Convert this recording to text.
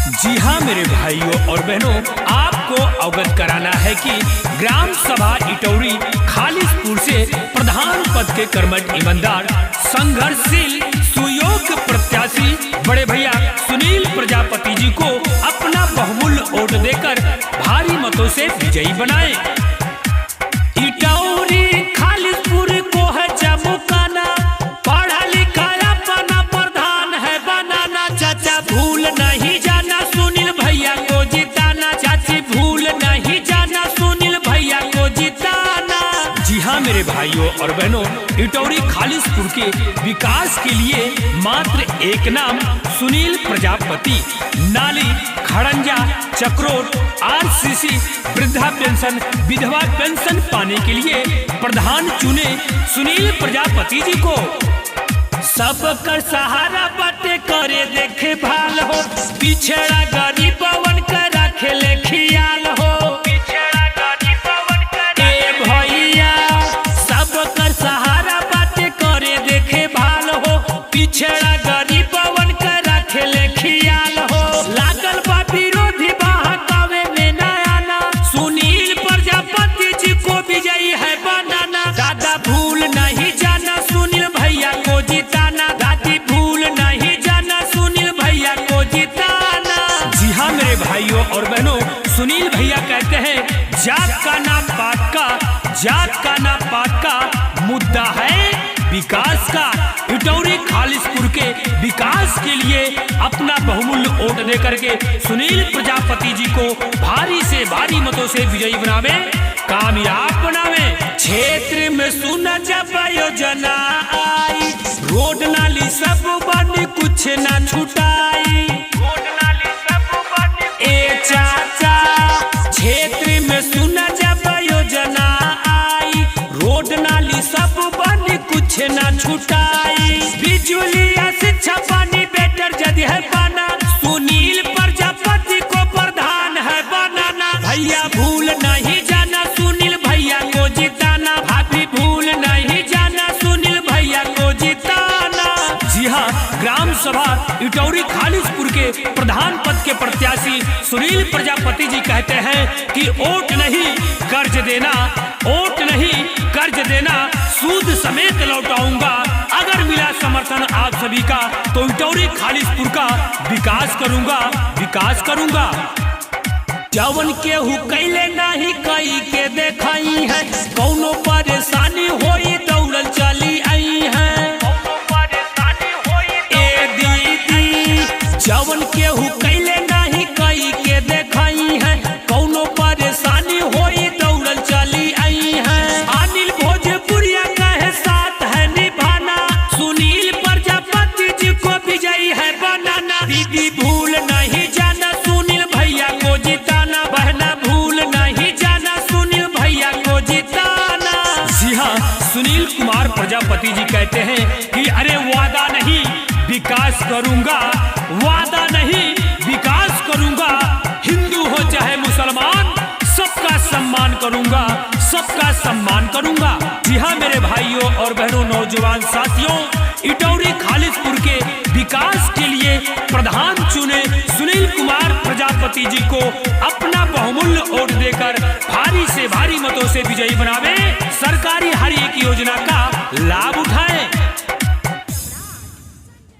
जी हाँ मेरे भाइयों और बहनों, आपको अवगत कराना है कि ग्राम सभा इटौरी खालिसपुर से प्रधान पद के कर्मठ ईमानदार संघर्षशील सुयोग्य प्रत्याशी बड़े भैया सुनील प्रजापति जी को अपना बहुमूल्य वोट देकर भारी मतों से विजयी बनाए। इटौरी खालिसपुर को है चमकाना, पढ़ा लिखा अपना प्रधान है बनाना। चाचा भूल नहीं जाना सुनील भैया को जिताना, चाची भूल नहीं जाना सुनील भैया को जिताना। जी हाँ मेरे भाइयों और बहनों, इटौरी खालिसपुर के विकास के लिए मात्र एक नाम सुनील प्रजापति। नाली, खड़ंजा, चक्रोट, आरसीसी, वृद्धा पेंशन, विधवा पेंशन पाने के लिए प्रधान चुने सुनील प्रजापति जी को। सबकर सहारा बाटे करे देखे भाल हो, पिछड़ा गरीबवन का रखे ले ख्याल हो। पिछड़ा गरीबवन का ए भैया, सबकर सहारा बाटे करे देखे भाल हो, पिछड़ा गरीबवन का रखे ले ख्याल हो। लागल बा विरोधी बहकावे में न आना, सुनील प्रजापति जी को विजयी है बनाना। दादा भूल नहीं जाना सुनील भैया को जिताना, दादी भूल नहीं जाना सुनील भैया को जिताना। जी हाँ मेरे भाइयों और बहनों, सुनील भैया कहते हैं जात का ना पात का, जात का ना पात का, मुद्दा है विकास का। इटौरी खालिसपुर के विकास के लिए अपना बहुमूल्य वोट देकर के सुनील प्रजापति जी को भारी से भारी मतों से विजयी बनावे, कामयाब बनावे। क्षेत्र में सुना जब योजना आई, रोड नाली सब बन कुछ न छुटाई। रोड नाली सब बन ए चाचा, क्षेत्र में सुना जब योजना आई, रोड नाली सब बन कुछ न छुटाई। बिजली शिक्षा पानी बेटर जदि है पाना, सुनील प्रजापति को प्रधान है बनाना। भैया भूल नहीं जाना सुनील भैया को जिताना, भाभी भूल नहीं जाना सुनील भैया को जिताना। जी हाँ, ग्राम सभा इटौरी खालिसपुर के प्रधान पद के प्रत्याशी सुनील प्रजापति जी कहते हैं कि वोट नहीं कर्ज देना, वोट नहीं कर्ज देना, सूद समेत लौटाऊंगा। अगर मिला समर्थन आप सभी का तो इटौरी खालिसपुर का विकास करूंगा, विकास करूंगा। जवन केहू कैले नहीं कई के देखाई है, कौनो परेशानी होई दौड़ल चली आई है। ए दीदी, जवन केहू कैले नहीं कई के देखाई है, कौनो परेशानी होई दौड़ल चली आई है। अनिल भोजपुरिया कहे साथ है निभाना, सुनील प्रजापति जी को विजयी है बनाना। दीदी भूल नहीं जाना सुनील भैया को जिताना, बहना भूल नहीं जाना सुनील भैया को जिताना। जी हाँ, सुनील कुमार प्रजापति जी कहते हैं कि अरे वादा नहीं विकास करूंगा, वादा नहीं विकास करूंगा। हिंदू हो चाहे मुसलमान, सबका सम्मान करूंगा, सबका सम्मान करूंगा। जी हाँ मेरे भाइयों और बहनों, नौजवान साथियों, इटौरी खालिसपुर के विकास के लिए प्रधान चुने सुनील कुमार प्रजापति जी को अपना बहुमूल्य वोट देकर भारी से भारी मतों से विजयी बनावे, सरकारी हर एक योजना का लाभ उठाएं।